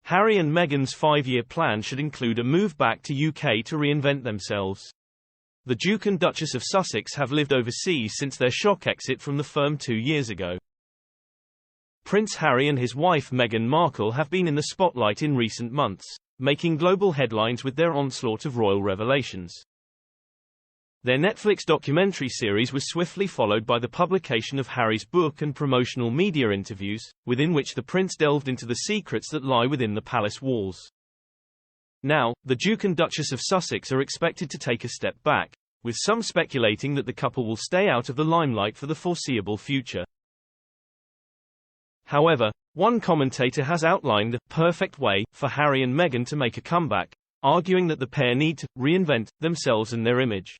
Harry and Meghan's 5-year plan should include a move back to UK to reinvent themselves. The Duke and Duchess of Sussex have lived overseas since their shock exit from the firm 2 years ago. Prince Harry and his wife Meghan Markle have been in the spotlight in recent months, making global headlines with their onslaught of royal revelations. Their Netflix documentary series was swiftly followed by the publication of Harry's book and promotional media interviews, within which the prince delved into the secrets that lie within the palace walls. Now, the Duke and Duchess of Sussex are expected to take a step back, with some speculating that the couple will stay out of the limelight for the foreseeable future. However, one commentator has outlined the perfect way for Harry and Meghan to make a comeback, arguing that the pair need to reinvent themselves and their image.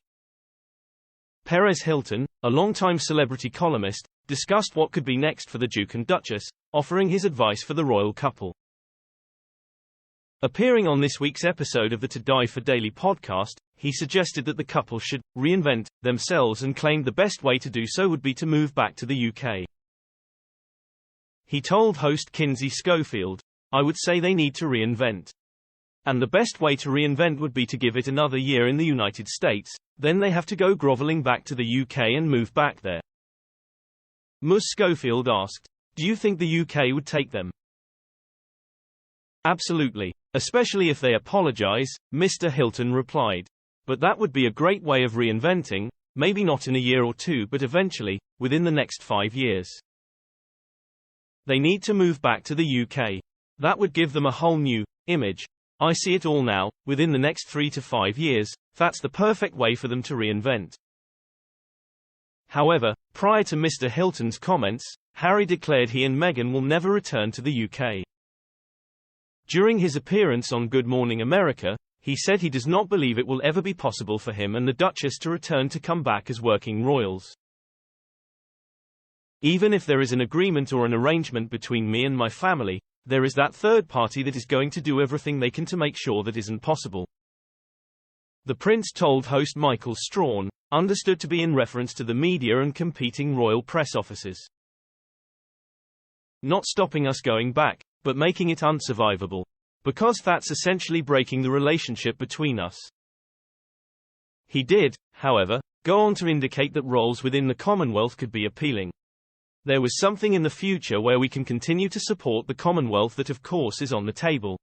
Perez Hilton, a longtime celebrity columnist, discussed what could be next for the Duke and Duchess, offering his advice for the royal couple. Appearing on this week's episode of the To Die For Daily podcast, he suggested that the couple should reinvent themselves and claimed the best way to do so would be to move back to the UK. He told host Kinsey Schofield, "I would say they need to reinvent. And the best way to reinvent would be to give it another year in the United States, then they have to go groveling back to the UK and move back there." Ms. Schofield asked, "Do you think the UK would take them?" "Absolutely. Especially if they apologize," Mr. Hilton replied. "But that would be a great way of reinventing, maybe not in a year or two but eventually, within the next 5 years. They need to move back to the UK. That would give them a whole new image. I see it all now, within the next 3 to 5 years, that's the perfect way for them to reinvent." However, prior to Mr. Hilton's comments, Harry declared he and Meghan will never return to the UK. During his appearance on Good Morning America, he said he does not believe it will ever be possible for him and the Duchess to come back as working royals. "Even if there is an agreement or an arrangement between me and my family, there is that third party that is going to do everything they can to make sure that isn't possible." The prince told host Michael Strawn, understood to be in reference to the media and competing royal press offices. "Not stopping us going back, but making it unsurvivable. Because that's essentially breaking the relationship between us." He did, however, go on to indicate that roles within the Commonwealth could be appealing. "There was something in the future where we can continue to support the Commonwealth that of course is on the table.